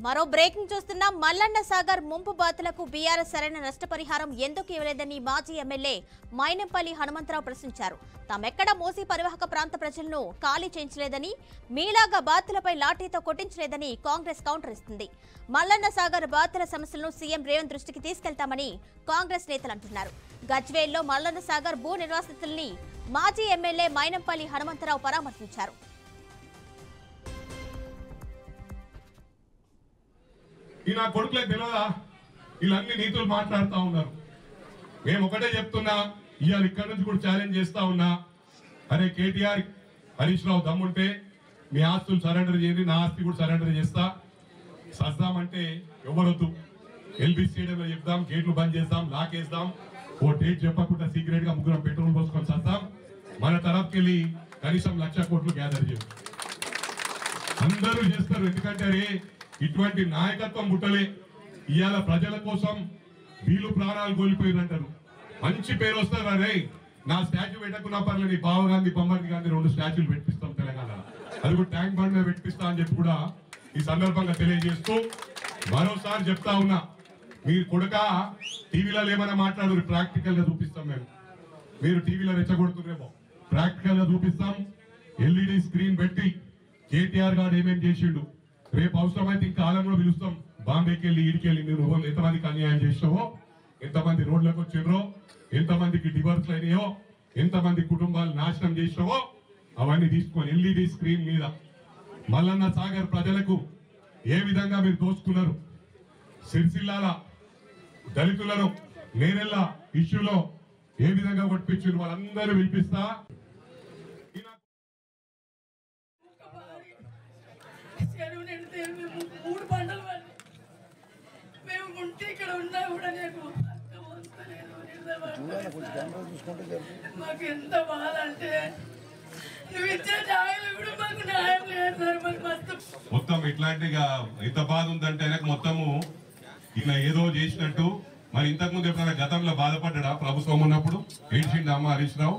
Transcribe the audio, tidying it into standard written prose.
మరో బ్రేకింగ్ చూస్తున్న మల్లన్న సాగర్ ముంపు బాధితులకు బీఆర్ఎస్ సరైన నష్టపరిహారం ఎందుకు ఇవ్వలేదని మాజీ ఎమ్మెల్యే మైనంపల్లి హనుమంతరావు ప్రశ్నించారు. తామెక్కడ మూసీ పరివాహక ప్రాంత ప్రజలను ఖాళీ చేయించలేదని, మీలాగా బాధితులపై లాఠీతో కొట్టించలేదని కాంగ్రెస్ కౌంటర్ ఇస్తుంది. మల్లన్న సాగర్ బాధితుల సమస్యలను సీఎం రేవంత్ దృష్టికి తీసుకెళ్తామని కాంగ్రెస్ నేతలు అంటున్నారు. గజ్వేల్లో మల్లన్న సాగర్ భూ నిర్వాసితుల్ని మాజీ ఎమ్మెల్యే మైనంపల్లి హనుమంతరావు పరామర్శించారు. ఈ నా కొడుకులకు తెలియదా వీళ్ళన్ని నీతులు మాట్లాడుతూ ఉన్నారు. మేము ఒకటే చెప్తున్నా, ఇవాళ ఇక్కడ నుంచి కూడా ఛాలెంజ్ చేస్తా ఉన్నా, అరే కేటీఆర్ హరీష్ రావు దమ్ముంటే మీ ఆస్తులు సరెండర్ చేయండి, నా ఆస్తి కూడా సరెండర్ చేస్తా. సస్తామంటే ఎవరొద్దు, ఎల్బీ స్టేడియంలో చెప్దాం, గేట్లు బంద్ చేస్తాం, లాకేస్తాం, ఓ డేట్ చెప్పకుండా సీక్రెట్ గా ముగ్గురం పెట్రోల్ పోసుకొని సస్తాం. మన తరఫుకెళ్ళి కనీసం 1,00,000 కోట్లు గ్యాదర్ చేయం. అందరూ చేస్తారు, ఎందుకంటే అరే ఇటువంటి నాయకత్వం పుట్టలే. ఇవాళ ప్రజల కోసం వీళ్ళు ప్రాణాలు కోల్పోయినంటారు. మంచి పేరు వస్తారు, అరే నా స్టాచ్యూ పెట్టకున్నా పర్లేదు, బావ గాంధీ బొమ్మర్ది గాంధీ 2 స్టాచ్యూలు పెట్టిస్తాం తెలంగాణ, అది కూడా ట్యాంక్ బండ్ మీద పెట్టిస్తా అని చెప్పి కూడా ఈ సందర్భంగా తెలియజేస్తూ మరోసారి చెప్తా ఉన్నా, మీరు కొడుక టీవీలలో ఏమైనా మాట్లాడు, ప్రాక్టికల్ గా చూపిస్తాం. మీరు టీవీలో రెచ్చగొడుతున్నారేమో, ప్రాక్టికల్ గా చూపిస్తాం. ఎల్ఈడి స్క్రీన్ పెట్టి కేటీఆర్ గారు ఏమేం చేసిండు, రేపు అవసరమైతే ఇంకా కాలంలో పిలుస్తాం. బాంబేకి వెళ్ళి ఈడికెళ్ళి మీరు ఎంతమందికి అన్యాయం చేసినావో, ఎంతమంది రోడ్లకు వచ్చిండ్రో, ఎంతమందికి డివోర్స్లు అయినాయో, ఎంతమంది కుటుంబాలు నాశనం చేసినావో అవన్నీ తీసుకొని ఎల్ఈడి స్క్రీన్ మీద మల్లన్న సాగర్ ప్రజలకు ఏ విధంగా మీరు దోచుకున్నారు, సిరిసిల్లాల దళితులను నేరెళ్ళ ఇష్యూలో ఏ విధంగా కొట్టించారు, వాళ్ళందరూ వినిపిస్తా. మూడు పంటలు మేము ఉంటే ఇక్కడ ఉన్నా కూడా మాకు ఎంత బాధ అంటే నువ్వు ఇచ్చే న్యాయం కూడా మాకు న్యాయం లేదు సార్. మాకు మస్తు మొత్తం ఇట్లాంటిగా ఎంత బాధ ఉందంటే మొత్తము ఇలా ఏదో చేసినట్టు. మరి ఇంతకుముందు ఎప్పుడైనా గతంలో బాధపడ్డా ప్రభుత్వం ఉన్నప్పుడు ఏడ్చిండు అమ్మ హరీష్ రావు?